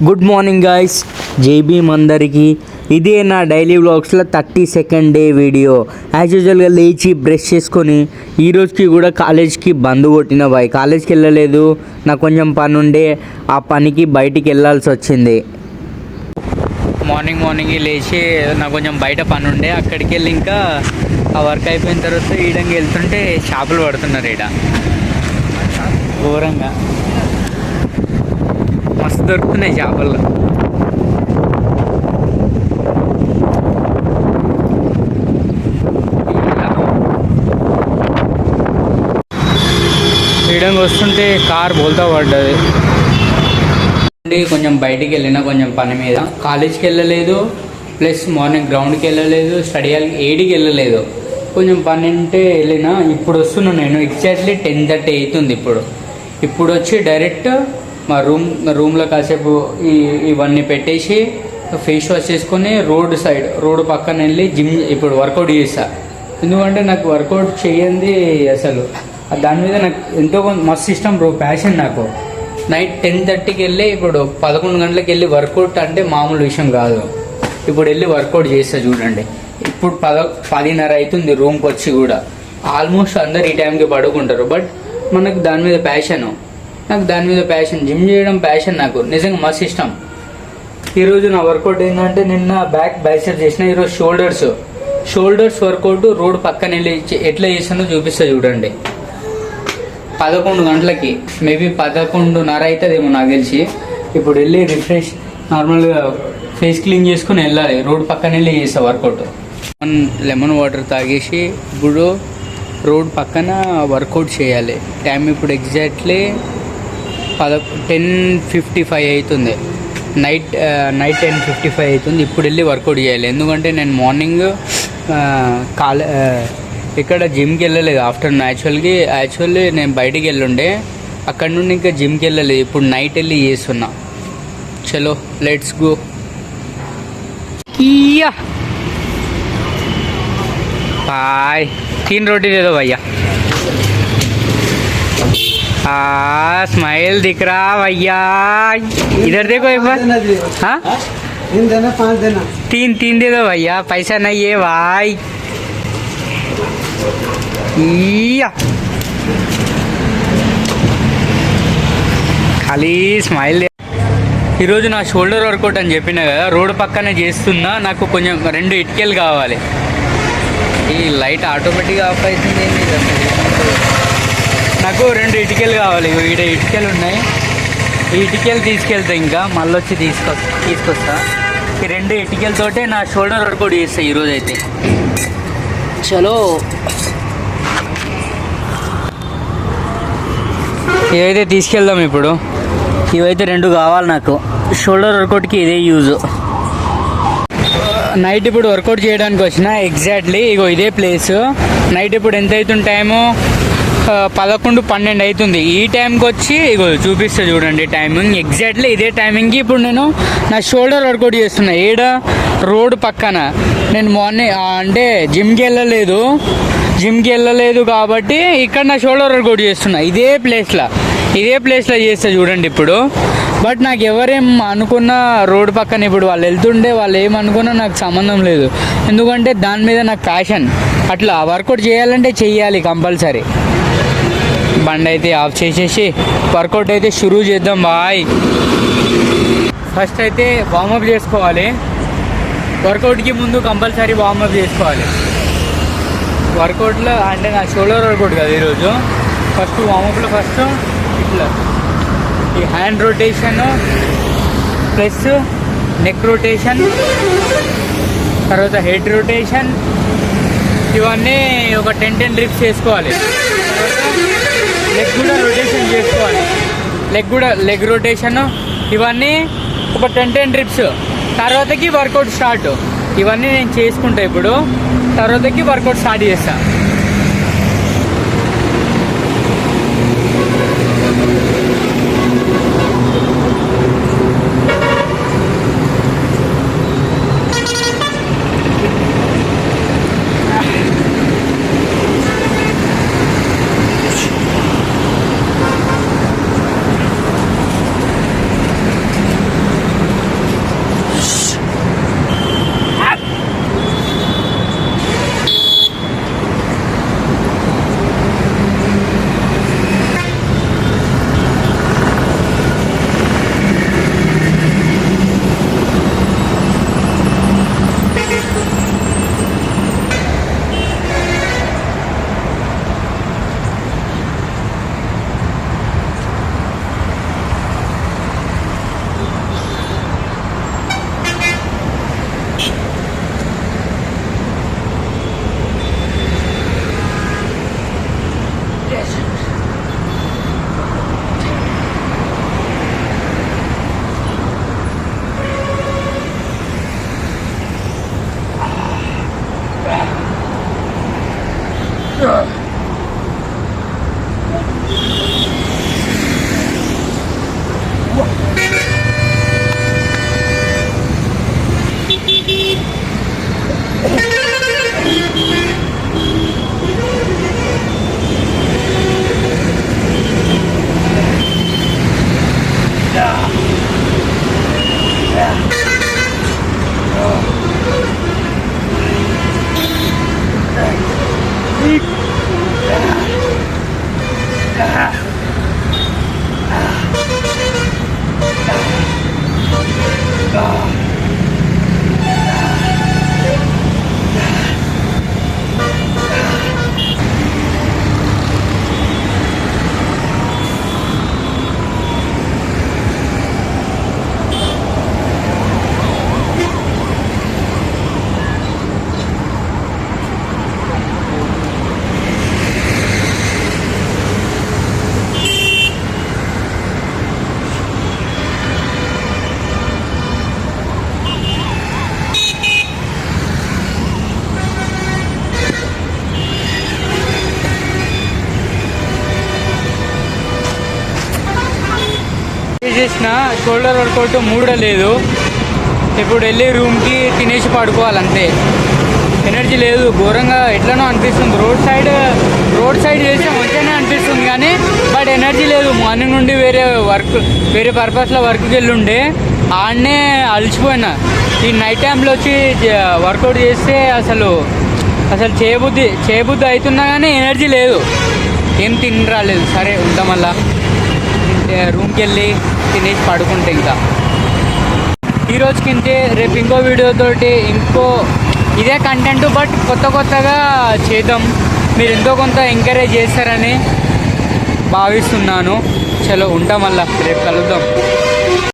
Good morning guys, JBM అందరికీ. ఇదే నా డైలీ వ్లాగ్స్లో 30 డే వీడియో. యాజ్ యూజువల్గా లేచి బ్రష్ చేసుకొని ఈరోజుకి కూడా కాలేజ్కి బంద్ కొట్టిన బాయ్. కాలేజ్కి వెళ్ళలేదు, నాకు కొంచెం పని ఉండే, ఆ పనికి బయటికి వెళ్ళాల్సి వచ్చింది. మార్నింగ్ లేచి నాకు కొంచెం బయట పని ఉండే, అక్కడికి వెళ్ళి ఇంకా ఆ వర్క్ అయిపోయిన తర్వాత ఈడంగా వెళ్తుంటే చేపలు పడుతున్నారు. ఈడ ఘోరంగా మస్తు దొరుకుతున్నాయి చేపలు. ఈడంగా వస్తుంటే కార్ బోల్తా పడ్డది. కొంచెం బయటికి వెళ్ళినా కొంచెం పని మీద, కాలేజ్కి వెళ్ళలేదు, ప్లస్ మార్నింగ్ గ్రౌండ్కి వెళ్ళలేదు, స్టడీ హాల్కి ఏడికి వెళ్ళలేదు. కొంచెం పని ఉంటే వెళ్ళినా. ఇప్పుడు వస్తున్నాను నేను, ఎగ్జాక్ట్లీ 10:30 అవుతుంది. ఇప్పుడు వచ్చి డైరెక్ట్ మా రూమ్లో కాసేపు ఇవన్నీ పెట్టేసి ఫేస్ వాష్ చేసుకొని రోడ్ పక్కన వెళ్ళి జిమ్ ఇప్పుడు వర్కౌట్ చేస్తా. ఎందుకంటే నాకు వర్కౌట్ చేయండి అసలు దాని మీద నాకు ఎంతో మస్తు ఇష్టం బ్రో, ప్యాషన్ నాకు. నైట్ 10:30కి వెళ్ళి ఇప్పుడు 11 గంటలకు వెళ్ళి వర్కౌట్ అంటే మామూలు విషయం కాదు. ఇప్పుడు వెళ్ళి వర్కౌట్ చేస్తా చూడండి. ఇప్పుడు 10:30 అవుతుంది రూమ్కి వచ్చి కూడా. ఆల్మోస్ట్ అందరు ఈ టైంకి పడుకుంటారు. బట్ మనకు దాని మీద ప్యాషను, జిమ్ చేయడం ప్యాషన్ నాకు, నిజంగా మస్తు ఇష్టం. ఈరోజు నా వర్కౌట్ ఏంటంటే, నిన్న బ్యాక్ బైసెప్స్ చేసిన, ఈరోజు షోల్డర్స్ వర్కౌట్ రోడ్ పక్కన వెళ్ళి ఎట్లా చేసానో చూపిస్తా చూడండి. 11 గంటలకి, మేబీ 11:30 అవుతుందేమో నాకు తెలిసి. ఇప్పుడు వెళ్ళి రిఫ్రెష్ నార్మల్గా ఫేస్ క్లీన్ చేసుకుని వెళ్ళాలి, రోడ్ పక్కన వెళ్ళి చేస్తా వర్కౌట్. లెమన్ వాటర్ తాగేసి ఇప్పుడు రోడ్ పక్కన వర్కౌట్ చేయాలి. టైం ఇప్పుడు ఎగ్జాక్ట్లీ 10:55 అవుతుంది. నైట్ 10:55 అవుతుంది. ఇప్పుడు వెళ్ళి వర్కౌట్ చేయాలి. ఎందుకంటే నేను మార్నింగ్ ఇక్కడ జిమ్కి వెళ్ళలేదు. ఆఫ్టర్నూన్ యాక్చువల్లీ నేను బయటికి వెళ్ళుండే, అక్కడ నుండి ఇంకా జిమ్కి వెళ్ళలేదు. ఇప్పుడు నైట్ వెళ్ళి చేస్తున్నా. చలో లెట్స్ గో. बाय 3 रोटी दे दो भैया. स्माइल दिख रहा भैया, इधर देखो एक बार. हाँ 3 देना, 5 देना. 3 दे दो भैया, पैसा नहीं है भाई. ఖాళీ స్మైల్. ఈరోజు నా షోల్డర్ వర్కౌట్ అని చెప్పిన కదా, రోడ్డు పక్కనే చేస్తున్నా. నాకు కొంచెం 2 ఇటుకలు కావాలి. ఈ లైట్ ఆటోమేటిక్గా ఆఫ్ అవుతుంది. నాకు 2 ఇటుకలు కావాలి. ఈడ ఇటుకలు ఉన్నాయి, ఈ ఇటుకలు తీసుకెళ్తా, ఇంకా మళ్ళీ వచ్చి తీసుకొస్తా. ఈ 2 ఇటుకలతోటే నా షోల్డర్ వర్కౌట్ చేస్తా ఈరోజు అయితే. చలో ఇవైతే తీసుకెళ్దాం. ఇప్పుడు ఇవైతే 2 కావాలి నాకు. షోల్డర్ వర్కౌట్కి ఇదే యూజ్. నైట్ ఇప్పుడు వర్కౌట్ చేయడానికి వచ్చిన, ఎగ్జాక్ట్లీ ఇగో ఇదే ప్లేస్. నైట్ ఇప్పుడు ఎంత అవుతుంది టైము, 11-12 అవుతుంది. ఈ టైంకి వచ్చి ఇగో చూపిస్తా చూడండి టైమింగ్. ఎగ్జాక్ట్లీ ఇదే టైమింగ్కి ఇప్పుడు నేను నా షోల్డర్ వర్కౌట్ చేస్తున్నా. ఏడ రోడ్ పక్కన. నేను మార్నింగ్ అంటే జిమ్కి వెళ్ళలేదు కాబట్టి ఇక్కడ నా షోల్డర్ వర్కౌట్ చేస్తున్నా ఇదే ప్లేస్లో చేస్తా చూడండి ఇప్పుడు. బట్ నాకు ఎవరేం అనుకున్నా రోడ్ పక్కన ఇప్పుడు వాళ్ళు వెళ్తుండే, వాళ్ళు ఏమనుకున్నా నాకు సంబంధం లేదు. ఎందుకంటే దాని మీద నాకు ప్యాషన్. అట్లా వర్కౌట్ చేయాలంటే చెయ్యాలి కంపల్సరీ. బండి అయితే ఆఫ్ చేసేసి వర్కౌట్ అయితే షురూ చేద్దాం బాయ్. ఫస్ట్ అయితే వార్మప్ చేసుకోవాలి. వర్కౌట్కి ముందు కంపల్సరీ వార్మప్ చేసుకోవాలి. వర్కౌట్లో అంటే నా షోల్డర్ వర్కౌట్ కదా ఈరోజు. ఫస్ట్ వార్మప్లో ఇట్లా ఈ hand rotation plus neck rotation, తర్వాత హెడ్ రొటేషన్, ఇవన్నీ ఒక 10 రిప్స్ చేసుకోవాలి. లెగ్ కూడా రొటేషన్ చేసుకోవాలి. లెగ్ రొటేషన్ ఇవన్నీ ఒక 10 రిప్స్. తర్వాతకి వర్కౌట్ స్టార్ట్. ఇవన్నీ నేను చేసుకుంటా ఇప్పుడు. తర్వాతకి వర్కౌట్ స్టార్ట్ చేస్తా. చేసిన షోల్డర్ వర్కౌట్ మూడ లేదు. ఇప్పుడు వెళ్ళి రూమ్కి తినేసి పడుకోవాలి అంతే. ఎనర్జీ లేదు, ఘోరంగా ఎట్లనో అనిపిస్తుంది. రోడ్ సైడ్ చేస్తే మంచిగానే అనిపిస్తుంది కానీ బట్ ఎనర్జీ లేదు. మార్నింగ్ నుండి వేరే పర్పస్లో వర్క్కి వెళ్ళుండే ఆడనే అలసిపోయినా. ఈ నైట్ టైంలో వచ్చి వర్కౌట్ చేస్తే అసలు చేయబుద్ధి అవుతున్నా కానీ ఎనర్జీ లేదు, ఏం తిని రాలేదు. సరే ఉంటాం, మళ్ళా రూమ్కి వెళ్ళి తినేసి పడుకుంటే ఇంకా ఈ రోజుకి ఇంతే. రేపు ఇంకో వీడియోతోటి ఇదే కంటెంట్ బట్ కొత్తగా చేద్దాం. మీరు ఎంతో కొంత ఎంకరేజ్ చేస్తారని భావిస్తున్నాను. చలో ఉంటాం, మళ్ళా రేపు కలుద్దాం.